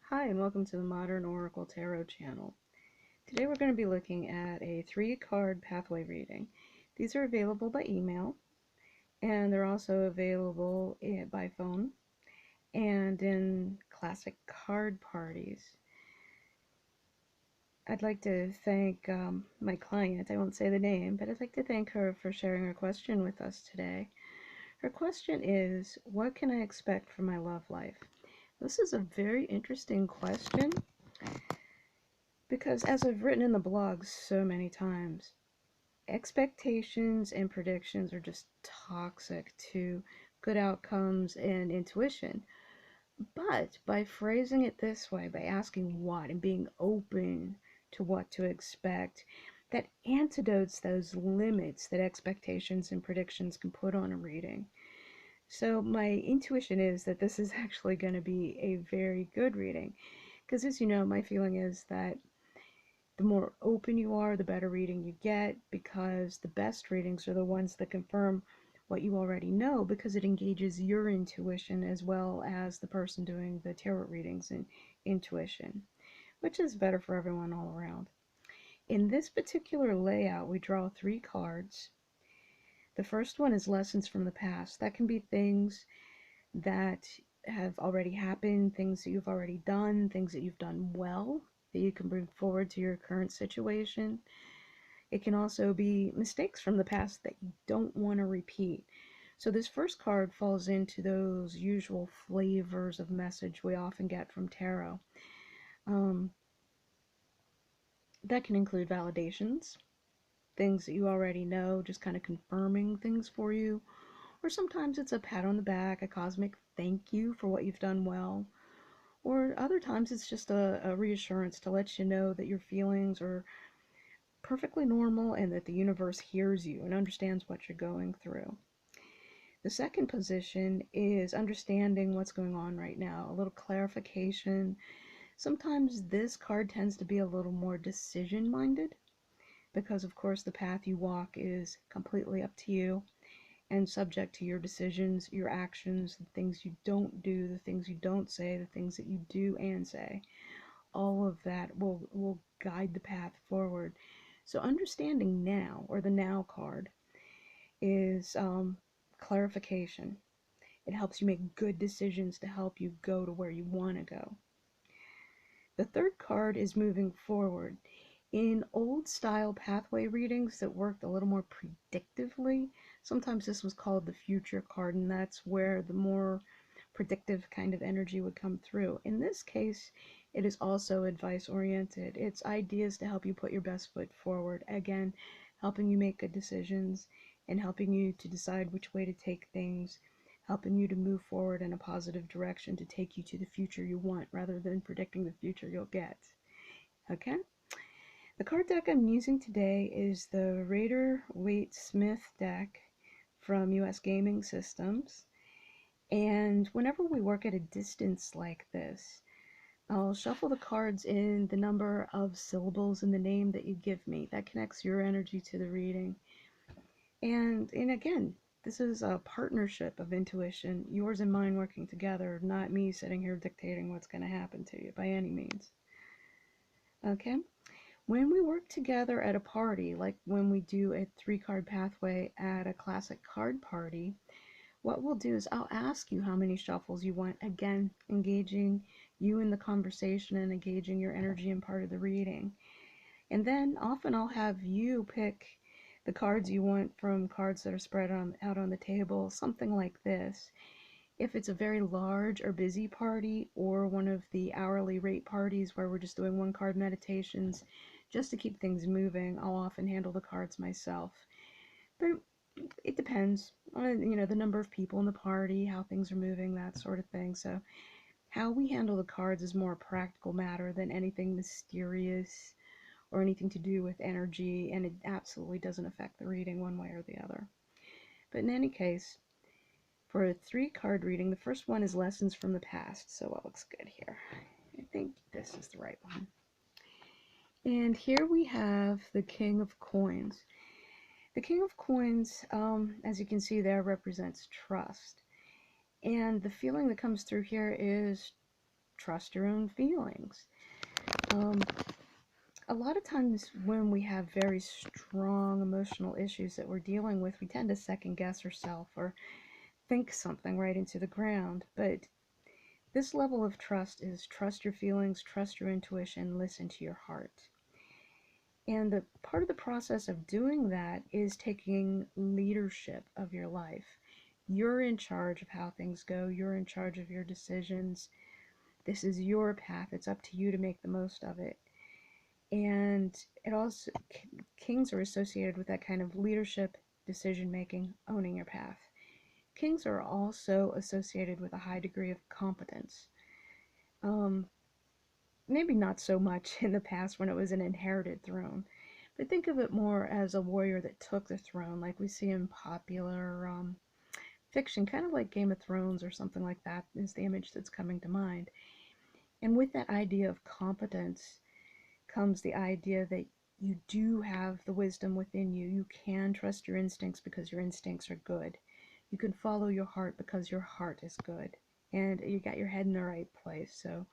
Hi, and welcome to the Modern Oracle Tarot channel. Today we're going to be looking at a 3-card pathway reading. These are available by email, and they're also available by phone and in classic card parties. I'd like to thank my client. I won't say the name, but I'd like to thank her for sharing her question with us today. Her question is, what can I expect from my love life? This is a very interesting question, because as I've written in the blog so many times, expectations and predictions are just toxic to good outcomes and intuition. But by phrasing it this way, by asking what and being open to what to expect, that antidotes those limits that expectations and predictions can put on a reading. So my intuition is that this is actually going to be a very good reading, because as you know, my feeling is that the more open you are, the better reading you get, because the best readings are the ones that confirm what you already know, because it engages your intuition as well as the person doing the tarot readings and intuition, which is better for everyone all around. In this particular layout, we draw 3 cards. The first one is lessons from the past. That can be things that have already happened, things that you've already done, things that you've done well, that you can bring forward to your current situation. It can also be mistakes from the past that you don't want to repeat. So this first card falls into those usual flavors of message we often get from tarot. That can include validations, things that you already know, just kind of confirming things for you. Or sometimes it's a pat on the back, a cosmic thank you for what you've done well. Or other times it's just a reassurance to let you know that your feelings are perfectly normal and that the universe hears you and understands what you're going through. The second position is understanding what's going on right now, a little clarification. Sometimes this card tends to be a little more decision-minded, because of course the path you walk is completely up to you and subject to your decisions, your actions, the things you don't do, the things you don't say, the things that you do and say. All of that will guide the path forward. So understanding now, or the now card, is clarification. It helps you make good decisions to help you go to where you want to go. The third card is moving forward. In old style pathway readings that worked a little more predictively, sometimes this was called the future card, and that's where the more predictive kind of energy would come through. In this case, it is also advice oriented. It's ideas to help you put your best foot forward. Again, helping you make good decisions and helping you to decide which way to take things, helping you to move forward in a positive direction to take you to the future you want rather than predicting the future you'll get. Okay? The card deck I'm using today is the Rider-Waite-Smith deck from US Gaming Systems. And whenever we work at a distance like this, I'll shuffle the cards in the number of syllables in the name that you give me. That connects your energy to the reading. And again, this is a partnership of intuition, yours and mine working together, not me sitting here dictating what's going to happen to you by any means. Okay? When we work together at a party, like when we do a 3-card pathway at a classic card party, what we'll do is I'll ask you how many shuffles you want, again, engaging you in the conversation and engaging your energy in part of the reading. And then often I'll have you pick the cards you want from cards that are spread out on the table, something like this. If it's a very large or busy party, or one of the hourly rate parties where we're just doing 1-card meditations, just to keep things moving, I'll often handle the cards myself. But it depends on, the number of people in the party, how things are moving, that sort of thing. So how we handle the cards is more a practical matter than anything mysterious or anything to do with energy, and it absolutely doesn't affect the reading one way or the other. But in any case, for a 3-card reading, the first one is lessons from the past. So what looks good here? I think this is the right one. And here we have the King of Coins. The King of Coins, as you can see there, represents trust. And the feeling that comes through here is trust your own feelings. Um, a lot of times when we have very strong emotional issues that we're dealing with, we tend to second guess ourselves or think something right into the ground. But this level of trust is trust your feelings, trust your intuition, listen to your heart. And the part of the process of doing that is taking leadership of your life. You're in charge of how things go. You're in charge of your decisions. This is your path. It's up to you to make the most of it. And it also, kings are associated with that kind of leadership, decision making, owning your path. Kings are also associated with a high degree of competence. Um, Maybe not so much in the past when it was an inherited throne, but think of it more as a warrior that took the throne, like we see in popular fiction, kind of like Game of Thrones or something like that, is the image that's coming to mind. And with that idea of competence comes the idea that you do have the wisdom within you. You can trust your instincts because your instincts are good. You can follow your heart because your heart is good. And you got your head in the right place. So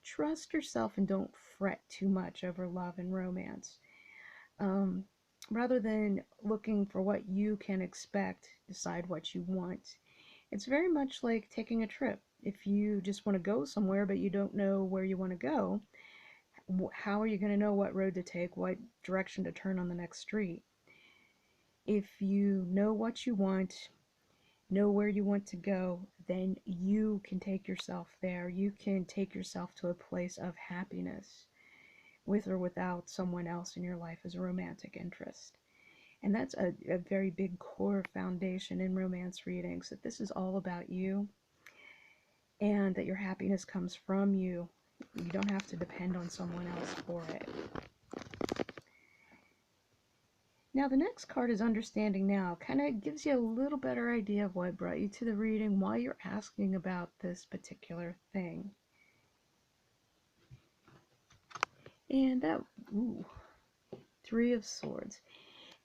trust yourself and don't fret too much over love and romance. Um, Rather than looking for what you can expect, decide what you want. It's very much like taking a trip. If you just want to go somewhere but you don't know where you want to go, how are you going to know what road to take, what direction to turn on the next street? If you know what you want, know where you want to go, then you can take yourself there. You can take yourself to a place of happiness with or without someone else in your life as a romantic interest. And that's a very big core foundation in romance readings, that this is all about you and that your happiness comes from you. You don't have to depend on someone else for it. Now, the next card is Understanding Now. Kind of gives you a little better idea of what brought you to the reading, why you're asking about this particular thing. And that, ooh, Three of Swords.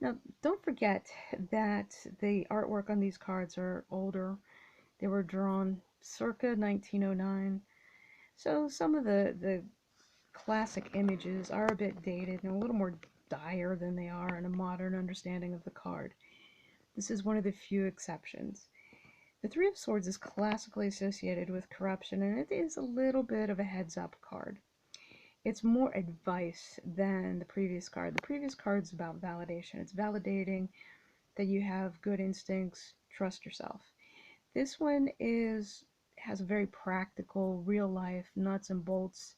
Now, don't forget that the artwork on these cards are older. They were drawn circa 1909. So some of the classic images are a bit dated and a little more dire than they are in a modern understanding of the card. This is one of the few exceptions. The Three of Swords is classically associated with corruption, and it is a little bit of a heads-up card. It's more advice than the previous card. The previous card is about validation. It's validating that you have good instincts, trust yourself. This one has a very practical, real life, nuts and bolts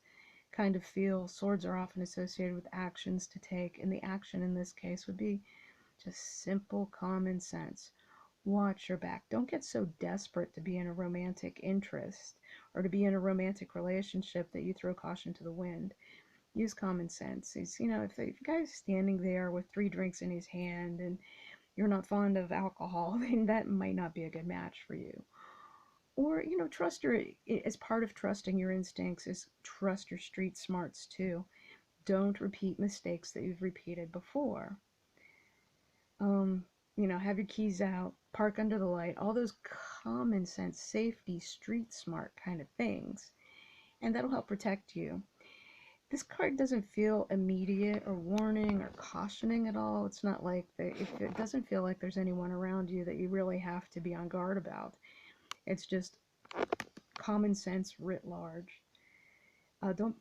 kind of feel. Swords are often associated with actions to take, and the action in this case would be just simple common sense. Watch your back. Don't get so desperate to be in a romantic interest or to be in a romantic relationship that you throw caution to the wind. Use common sense. If the guy's standing there with 3 drinks in his hand and you're not fond of alcohol, then that might not be a good match for you. Or, as part of trusting your instincts is trust your street smarts too. Don't repeat mistakes that you've repeated before. Um, have your keys out, park under the light, all those common sense, safety, street smart kind of things. And that'll help protect you. This card doesn't feel immediate or warning or cautioning at all. It's not like it doesn't feel like there's anyone around you that you really have to be on guard about. It's just common sense writ large. Don't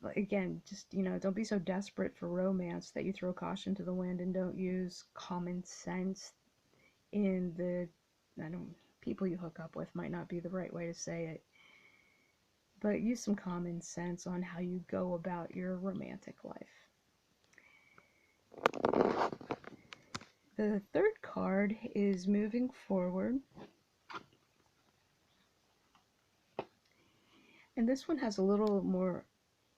be so desperate for romance that you throw caution to the wind and don't use common sense in the, I don't, people you hook up with might not be the right way to say it, but use some common sense on how you go about your romantic life. The third card is Moving Forward. And this one has a little more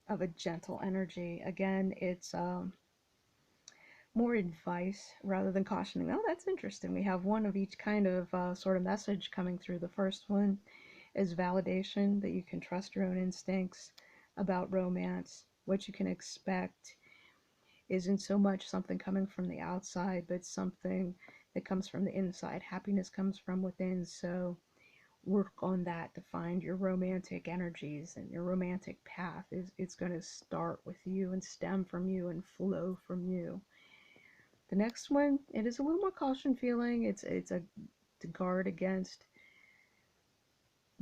of a gentle energy. Again, it's more advice rather than cautioning. Oh, that's interesting. We have one of each kind of sort of message coming through. The first one is validation, that you can trust your own instincts about romance. What you can expect isn't so much something coming from the outside, but something that comes from the inside. Happiness comes from within, so work on that to find your romantic energies and your romantic path. It's going to start with you and stem from you and flow from you. The next one, it is a little more caution feeling. It's a to guard against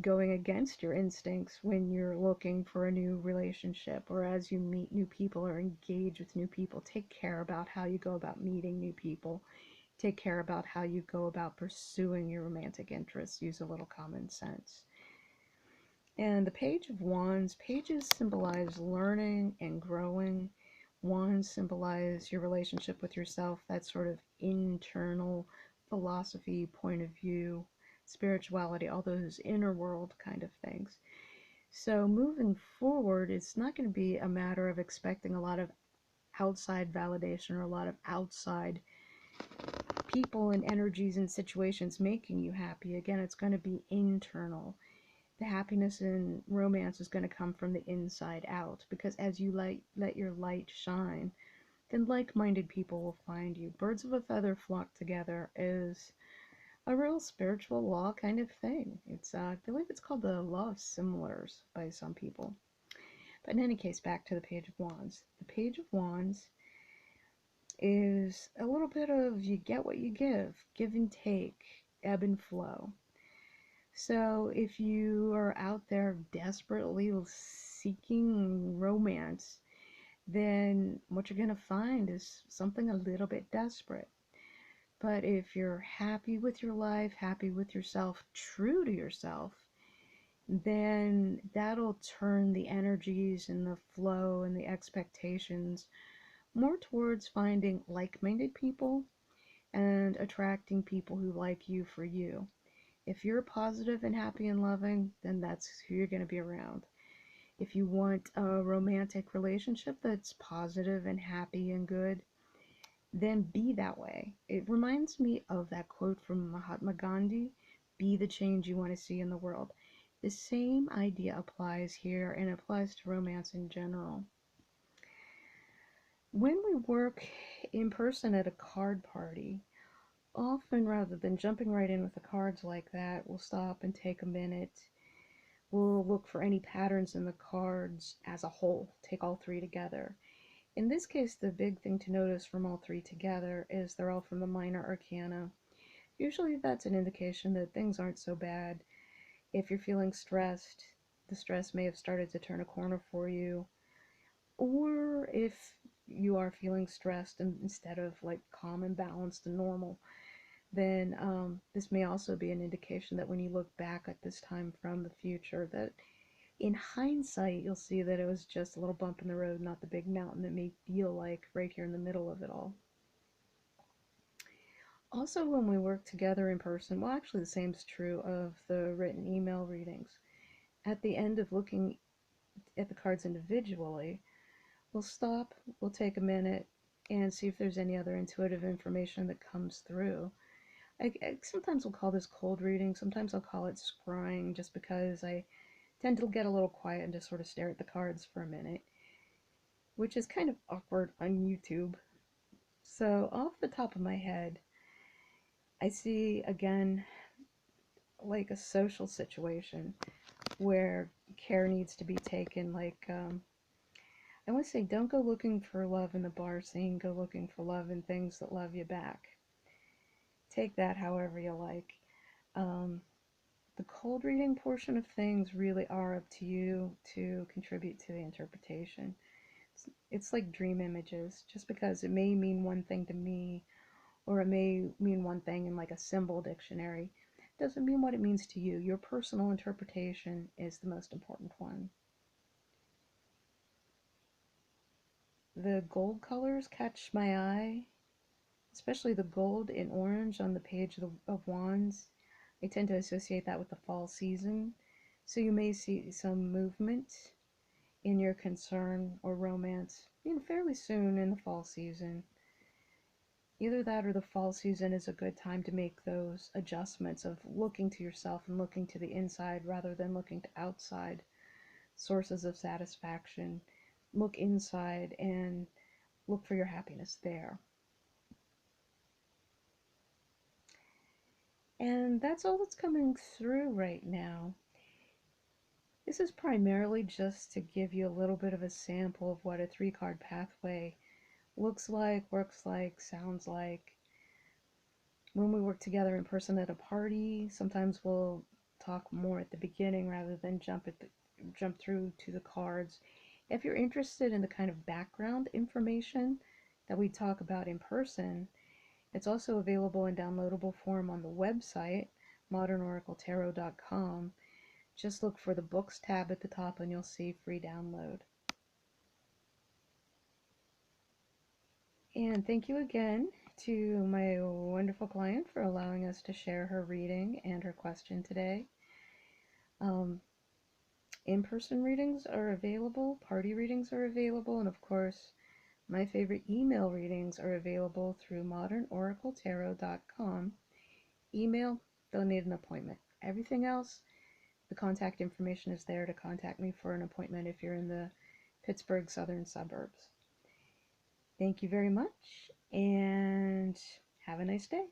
going against your instincts when you're looking for a new relationship or as you meet new people or engage with new people. Take care about how you go about meeting new people. Take care about how you go about pursuing your romantic interests. Use a little common sense. And the Page of Wands, pages symbolize learning and growing. Wands symbolize your relationship with yourself, that sort of internal philosophy, point of view, spirituality, all those inner world kind of things. So moving forward, it's not going to be a matter of expecting a lot of outside validation or a lot of outside people and energies and situations making you happy. Again, it's going to be internal. The happiness in romance is going to come from the inside out, because as you let your light shine, then like-minded people will find you. Birds of a feather flock together is a real spiritual law kind of thing. It's I believe it's called the law of similars by some people. But in any case, back to the Page of Wands. The Page of Wands is a little bit of you get what you give and take, ebb and flow. So if you are out there desperately seeking romance, then what you're going to find is something a little bit desperate. But if you're happy with your life, happy with yourself, true to yourself, then that'll turn the energies and the flow and the expectations more towards finding like-minded people and attracting people who like you for you. If you're positive and happy and loving, then that's who you're going to be around. If you want a romantic relationship that's positive and happy and good, then be that way. It reminds me of that quote from Mahatma Gandhi, be the change you want to see in the world. The same idea applies here and applies to romance in general. When we work in person at a card party, often rather than jumping right in with the cards like that, we'll stop and take a minute. We'll look for any patterns in the cards as a whole, take all three together. In this case, the big thing to notice from all three together is they're all from the minor arcana. Usually that's an indication that things aren't so bad. If you're feeling stressed, the stress may have started to turn a corner for you. Or if you are feeling stressed and instead of like calm and balanced and normal, then this may also be an indication that when you look back at this time from the future, that in hindsight, you'll see that it was just a little bump in the road, not the big mountain it may feel like right here in the middle of it all. Also, when we work together in person, well, actually, the same is true of the written email readings. At the end of looking at the cards individually, we'll stop, we'll take a minute, and see if there's any other intuitive information that comes through. I sometimes will call this cold reading, sometimes I'll call it scrying, just because I tend to get a little quiet and just sort of stare at the cards for a minute, which is kind of awkward on YouTube. So off the top of my head, I see again like a social situation where care needs to be taken. Like I want to say, don't go looking for love in the bar scene. Go looking for love in things that love you back. Take that however you like. Um, the cold reading portion of things really are up to you to contribute to the interpretation. It's like dream images. Just because it may mean one thing to me, or it may mean one thing in like a symbol dictionary, doesn't mean what it means to you. Your personal interpretation is the most important one. The gold colors catch my eye, especially the gold and orange on the Page of Wands. I tend to associate that with the fall season. So you may see some movement in your concern or romance, fairly soon in the fall season. Either that or the fall season is a good time to make those adjustments of looking to yourself and looking to the inside rather than looking to outside sources of satisfaction. Look inside and look for your happiness there. And that's all that's coming through right now. This is primarily just to give you a little bit of a sample of what a 3-card pathway looks like, works like, sounds like. When we work together in person at a party, sometimes we'll talk more at the beginning rather than jump through to the cards. If you're interested in the kind of background information that we talk about in person, it's also available in downloadable form on the website, modernoracletarot.com. Just look for the Books tab at the top and you'll see free download. And thank you again to my wonderful client for allowing us to share her reading and her question today. In-person readings are available, party readings are available, and of course, my favorite email readings are available through modernoracletarot.com. Email, don't need an appointment. Everything else, the contact information is there to contact me for an appointment if you're in the Pittsburgh southern suburbs. Thank you very much, and have a nice day.